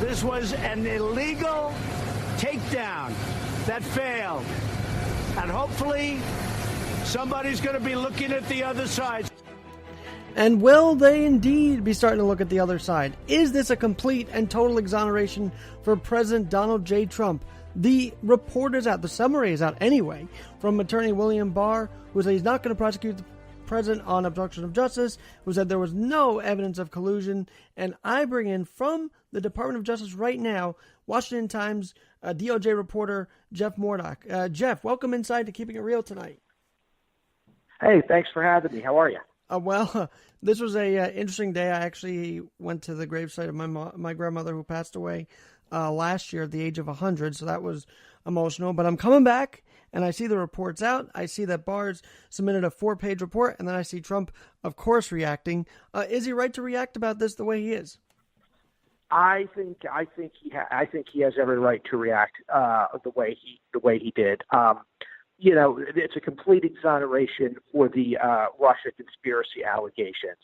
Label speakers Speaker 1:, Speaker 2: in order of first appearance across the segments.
Speaker 1: This was an illegal takedown that failed. And hopefully somebody's going to be looking at the other side.
Speaker 2: And will they indeed be starting to look at the other side? Is this a complete and total exoneration for President Donald J. Trump? The report is out, the summary is out anyway, from attorney William Barr, who said he's not going to prosecute the president on obstruction of justice, who said there was no evidence of collusion. And I bring in from the Department of Justice right now, Washington Times DOJ reporter Jeff Mordock. Jeff, welcome inside to Keeping It Real tonight.
Speaker 3: Hey, thanks for having me. How are you?
Speaker 2: This was a interesting day. I actually went to the gravesite of my grandmother who passed away last year at the age of 100, so that was emotional. But I'm coming back, and I see the reports out. I see that Barr's submitted a 4-page report, and then I see Trump, of course, reacting. Is he right to react about this the way he is?
Speaker 3: I think he has every right to react the way he did. It's a complete exoneration for the Russia conspiracy allegations.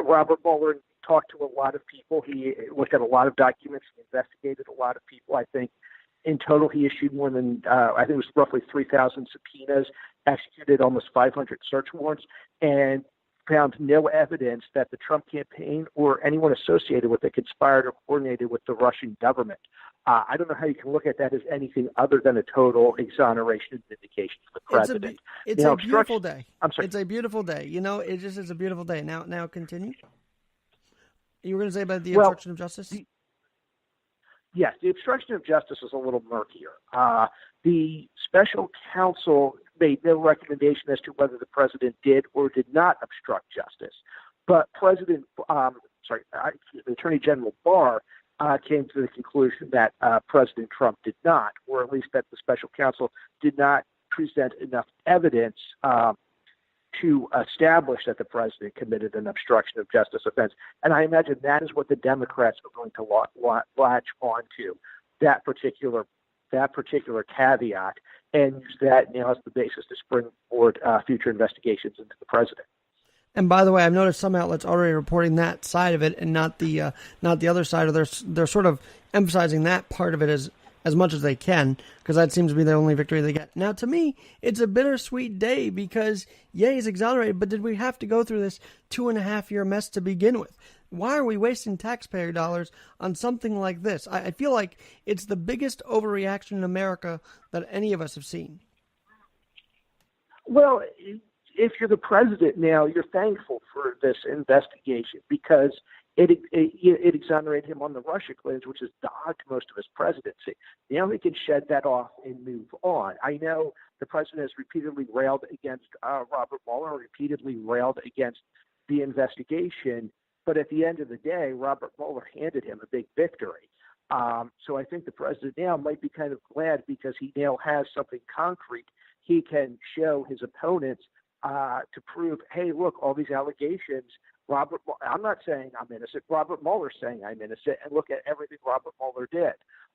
Speaker 3: Robert Mueller talked to a lot of people. He looked at a lot of documents. He investigated a lot of people. I think in total he issued more than, I think it was roughly 3,000 subpoenas, executed almost 500 search warrants, and found no evidence that the Trump campaign or anyone associated with it conspired or coordinated with the Russian government. I don't know how you can look at that as anything other than a total exoneration and vindication for the president.
Speaker 2: It's a beautiful day.
Speaker 3: I'm sorry.
Speaker 2: It's a beautiful day. It just is a beautiful day. Now continue. You were going to say about the obstruction of justice?
Speaker 3: Yes, the obstruction of justice is a little murkier. The special counsel made no recommendation as to whether the president did or did not obstruct justice. But Attorney General Barr came to the conclusion that President Trump did not, or at least that the special counsel did not present enough evidence to establish that the president committed an obstruction of justice offense. And I imagine that is what the Democrats are going to latch onto, that particular caveat, and use that now as the basis to springboard future investigations into the president.
Speaker 2: And by the way, I've noticed some outlets already reporting that side of it and not the other side. They're sort of emphasizing that part of it as much as they can, because that seems to be the only victory they get. Now, to me, it's a bittersweet day because, yeah, he's exonerated, but did we have to go through this 2.5-year mess to begin with? Why are we wasting taxpayer dollars on something like this? I feel like it's the biggest overreaction in America that any of us have seen.
Speaker 3: Well, if you're the president now, you're thankful for this investigation because it exonerated him on the Russia claims, which has dogged most of his presidency. Now he can shed that off and move on. I know the president has repeatedly railed against Robert Mueller, repeatedly railed against the investigation, but at the end of the day, Robert Mueller handed him a big victory. So I think the president now might be kind of glad because he now has something concrete he can show his opponents to prove, hey, look, all these allegations, I'm not saying I'm innocent. Robert Mueller's saying I'm innocent, and look at everything Robert Mueller did.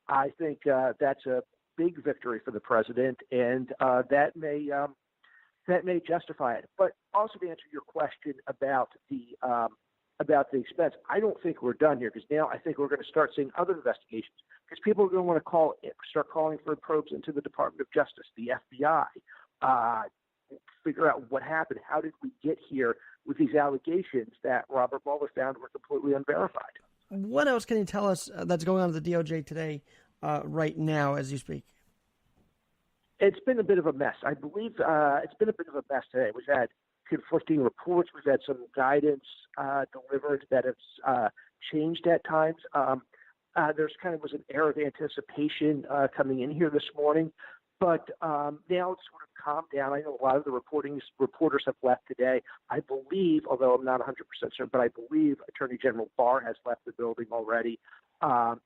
Speaker 3: I think that's a big victory for the president, and that may justify it. But also to answer your question about the expense, I don't think we're done here because now I think we're going to start seeing other investigations because people are going to want to start calling for probes into the Department of Justice, the FBI, figure out what happened. How did we get here with these allegations that Robert Mueller found were completely unverified?
Speaker 2: What else can you tell us that's going on at the DOJ today, right now, as you speak?
Speaker 3: It's been a bit of a mess. I believe it's been a bit of a mess today. We've had conflicting reports. We've had some guidance delivered that has changed at times. There's kind of was an air of anticipation coming in here this morning. But now it's sort of calmed down. I know a lot of the reporters have left today. I believe, although I'm not 100% certain, but I believe Attorney General Barr has left the building already.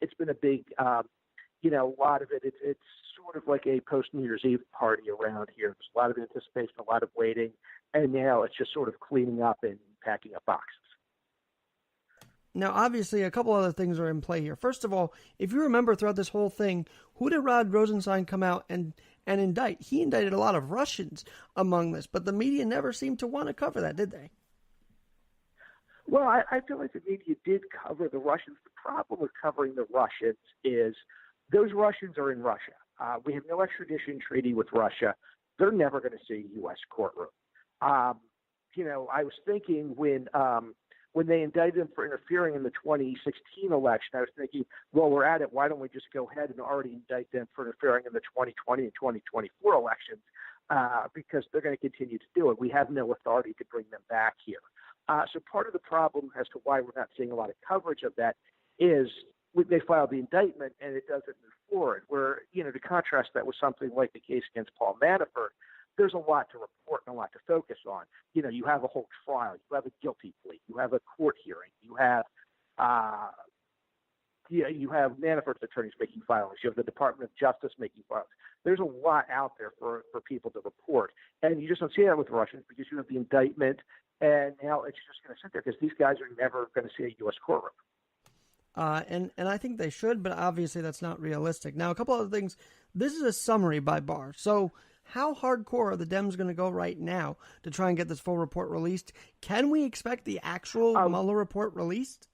Speaker 3: It's been a big, a lot of it. It's sort of like a post-New Year's Eve party around here. There's a lot of anticipation, a lot of waiting, and now it's just sort of cleaning up and packing up boxes.
Speaker 2: Now, obviously, a couple other things are in play here. First of all, if you remember throughout this whole thing, who did Rod Rosenstein come out and indict? He indicted a lot of Russians among this, but the media never seemed to want to cover that, did they?
Speaker 3: Well, I feel like the media did cover the Russians. The problem with covering the Russians is those Russians are in Russia. We have no extradition treaty with Russia. They're never going to see a U.S. courtroom. I was thinking when they indicted him for interfering in the 2016 election, I was thinking, well, we're at it. Why don't we just go ahead and already indict them for interfering in the 2020 and 2024 elections? Because they're going to continue to do it. We have no authority to bring them back here. So part of the problem as to why we're not seeing a lot of coverage of that is they filed the indictment and it doesn't move forward. Where, to contrast that with something like the case against Paul Manafort, there's a lot to report and a lot to focus on. You have a whole trial, you have a guilty plea, you have a court hearing, you have Manafort's attorneys making filings, you have the Department of Justice making filings. There's a lot out there for people to report, and you just don't see that with the Russians because you have the indictment, and now it's just going to sit there because these guys are never going to see a U.S. courtroom.
Speaker 2: And I think they should, but obviously that's not realistic. Now, a couple other things. This is a summary by Barr. So how hardcore are the Dems going to go right now to try and get this full report released? Can we expect the actual Mueller report released?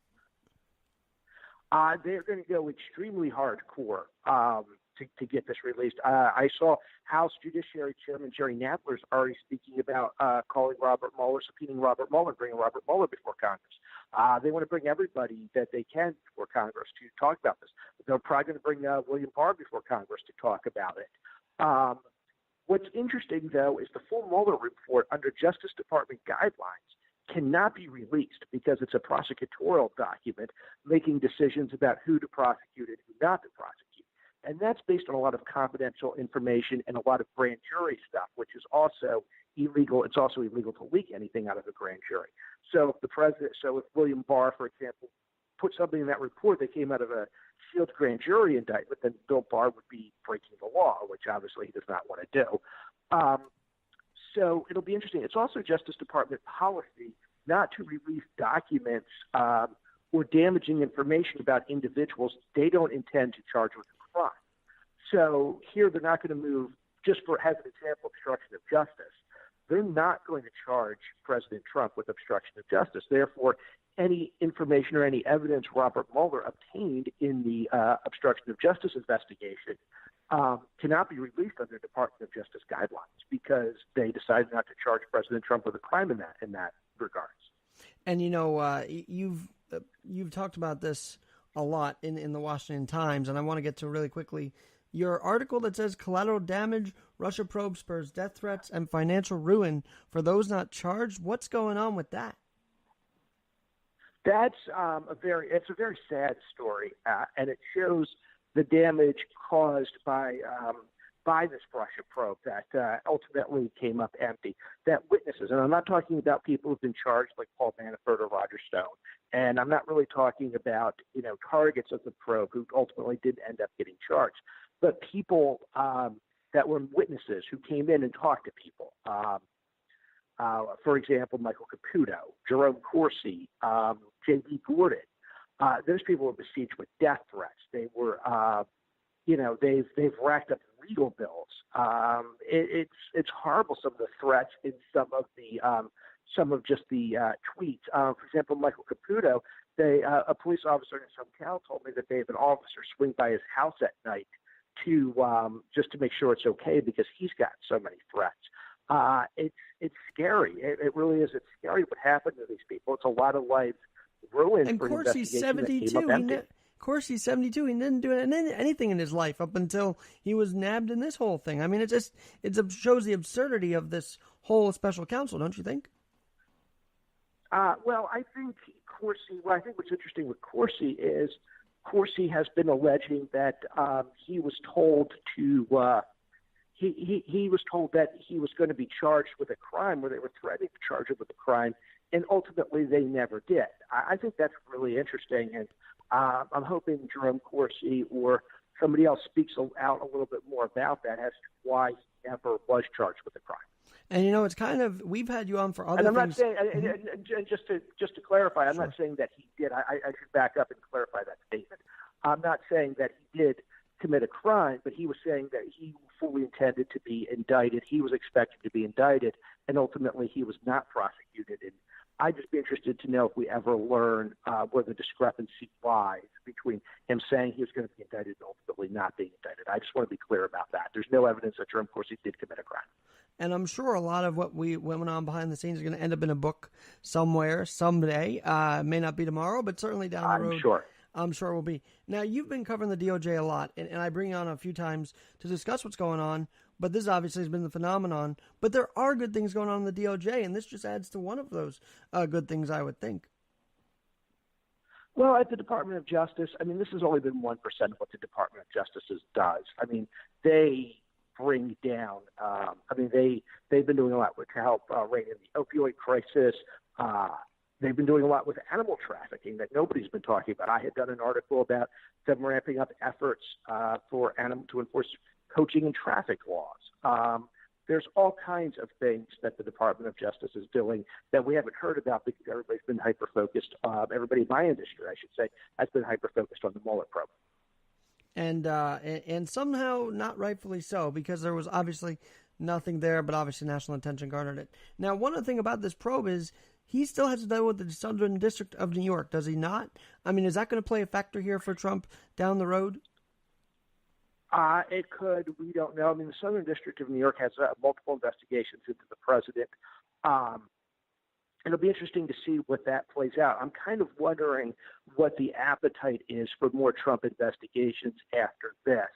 Speaker 3: They're going to go extremely hardcore to get this released. I saw House Judiciary Chairman Jerry Nadler's already speaking about calling Robert Mueller, subpoenaing Robert Mueller, bringing Robert Mueller before Congress. They want to bring everybody that they can before Congress to talk about this. They're probably going to bring William Barr before Congress to talk about it. What's interesting, though, is the full Mueller report under Justice Department guidelines cannot be released because it's a prosecutorial document making decisions about who to prosecute and who not to prosecute. And that's based on a lot of confidential information and a lot of grand jury stuff, which is also illegal. It's also illegal to leak anything out of a grand jury. So if William Barr, for example, put something in that report that came out of a sealed grand jury indictment, then Bill Barr would be breaking the law, which obviously he does not want to do. So it'll be interesting. It's also Justice Department policy not to release documents or damaging information about individuals they don't intend to charge with a crime. So here they're not going to move, just for as an example, obstruction of justice. They're not going to charge President Trump with obstruction of justice. Therefore, any information or any evidence Robert Mueller obtained in the obstruction of justice investigation cannot be released under Department of Justice guidelines because they decided not to charge President Trump with a crime in that regards.
Speaker 2: And you've talked about this a lot in the Washington Times, and I want to get to really quickly your article that says collateral damage, Russia probe spurs death threats and financial ruin for those not charged. What's going on with that?
Speaker 3: That's a very sad story, and it shows the damage caused by this Russia probe that ultimately came up empty. That witnesses, and I'm not talking about people who've been charged like Paul Manafort or Roger Stone, and I'm not really talking about targets of the probe who ultimately did end up getting charged, but people that were witnesses who came in and talked to people. For example, Michael Caputo, Jerome Corsi, J.D. Gordon. Those people were besieged with death threats. They were, they've racked up legal bills. It's horrible, some of the threats in some of the tweets. For example, Michael Caputo, a police officer in SoCal told me that they have an officer swing by his house at night to just to make sure it's okay because he's got so many threats. It's scary. It really is. It's scary what happened to these people. It's a lot of lives ruined. And
Speaker 2: of course, he's 72. Of course, he's 72. He didn't do anything in his life up until he was nabbed in this whole thing. I mean, it shows the absurdity of this whole special counsel, don't you think?
Speaker 3: Well, I think Corsi. Well, I think what's interesting with Corsi is Corsi has been alleging that he was told to. He was told that he was going to be charged with a crime, where they were threatening to charge him with a crime, and ultimately they never did. I think that's really interesting, and I'm hoping Jerome Corsi or somebody else speaks out a little bit more about that as to why he never was charged with a crime.
Speaker 2: And it's kind of, we've had you on for other
Speaker 3: things. And I'm
Speaker 2: things.
Speaker 3: not saying, and just to clarify, I'm not saying that he did. I should back up and clarify that statement. I'm not saying that he did commit a crime, but he was saying that he fully intended to be indicted. He was expected to be indicted, and ultimately he was not prosecuted. And I'd just be interested to know if we ever learn where the discrepancy lies between him saying he was going to be indicted and ultimately not being indicted. I just want to be clear about that. There's no evidence that Trump, of course, he did commit a crime.
Speaker 2: And I'm sure a lot of what went on behind the scenes is going to end up in a book somewhere, someday. May not be tomorrow, but certainly down the road. I'm sure it will be. Now, you've been covering the DOJ a lot, and I bring you on a few times to discuss what's going on, but this obviously has been the phenomenon. But there are good things going on in the DOJ, and this just adds to one of those good things, I would think.
Speaker 3: Well, at the Department of Justice, I mean, this has only been 1% of what the Department of Justice does. I mean, they bring down, they've been doing a lot to help rein in the opioid crisis. They've been doing a lot with animal trafficking that nobody's been talking about. I had done an article about them ramping up efforts to enforce coaching and traffic laws. There's all kinds of things that the Department of Justice is doing that we haven't heard about because everybody's been hyper-focused. Everybody in my industry, I should say, has been hyper-focused on the Mueller probe.
Speaker 2: And somehow not rightfully so, because there was obviously nothing there, but obviously national attention garnered it. Now, one other thing about this probe is he still has to deal with the Southern District of New York, does he not? I mean, is that going to play a factor here for Trump down the road?
Speaker 3: It could. We don't know. I mean, the Southern District of New York has multiple investigations into the president. It'll be interesting to see what that plays out. I'm kind of wondering what the appetite is for more Trump investigations after this.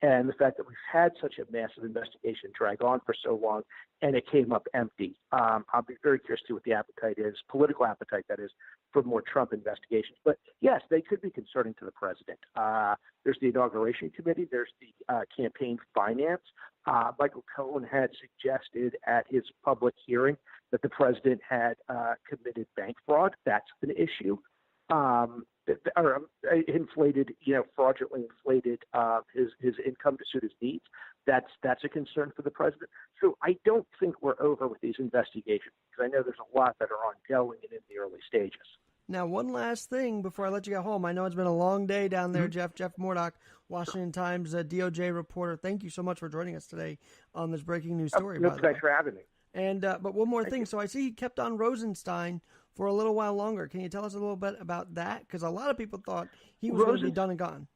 Speaker 3: And the fact that we've had such a massive investigation drag on for so long and it came up empty. I'll be very curious to see what the appetite is, political appetite that is, for more Trump investigations. But yes, they could be concerning to the president. There's the inauguration committee. There's the campaign finance. Michael Cohen had suggested at his public hearing that the president had committed bank fraud. That's an issue. Fraudulently inflated his income to suit his needs. That's a concern for the president. So I don't think we're over with these investigations because I know there's a lot that are ongoing and in the early stages.
Speaker 2: Now, one last thing before I let you go home. I know it's been a long day down there, Jeff Mordock, Washington Times DOJ reporter. Thank you so much for joining us today on this breaking news story.
Speaker 3: Thanks for having me.
Speaker 2: And but one more thing. So I see he kept on Rosenstein for a little while longer. Can you tell us a little bit about that? Because a lot of people thought he was going to be done and gone.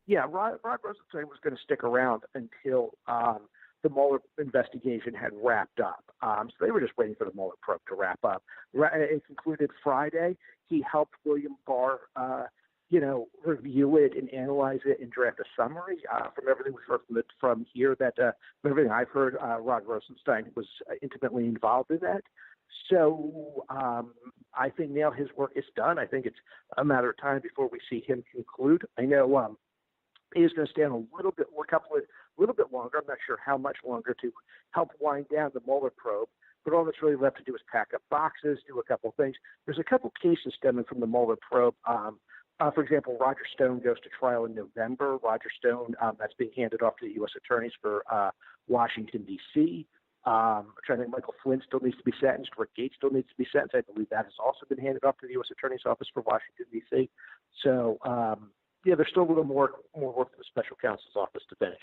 Speaker 3: Yeah, Rod Rosenstein was going to stick around until the Mueller investigation had wrapped up. So they were just waiting for the Mueller probe to wrap up. It concluded Friday. He helped William Barr, review it and analyze it and draft a summary. From everything we've heard from here, from everything I've heard, Rod Rosenstein was intimately involved in that. So I think now his work is done. I think it's a matter of time before we see him conclude. I know he is going to stay on a little bit longer. I'm not sure how much longer to help wind down the Mueller probe. But all that's really left to do is pack up boxes, do a couple things. There's a couple cases stemming from the Mueller probe. For example, Roger Stone goes to trial in November. Roger Stone, that's being handed off to the U.S. attorneys for Washington, D.C. I'm trying to think Michael Flynn still needs to be sentenced. Rick Gates still needs to be sentenced. I believe that has also been handed off to the U.S. Attorney's Office for Washington, D.C. So, there's still a little more work for the special counsel's office to finish.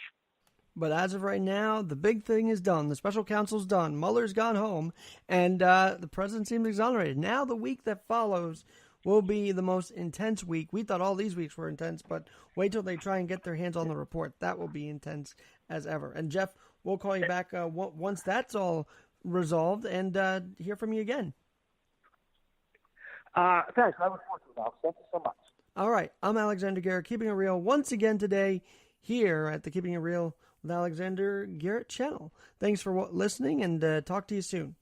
Speaker 2: But as of right now, the big thing is done. The special counsel's done. Mueller's gone home, and the president seems exonerated. Now the week that follows will be the most intense week. We thought all these weeks were intense, but wait till they try and get their hands on the report. That will be intense as ever. And Jeff, we'll call you back once that's all resolved and hear from you again.
Speaker 3: Thanks. I look forward to it, Alex. Thank you so much.
Speaker 2: All right. I'm Alexander Garrett, Keeping It Real once again today here at the Keeping It Real with Alexander Garrett channel. Thanks for listening, and talk to you soon.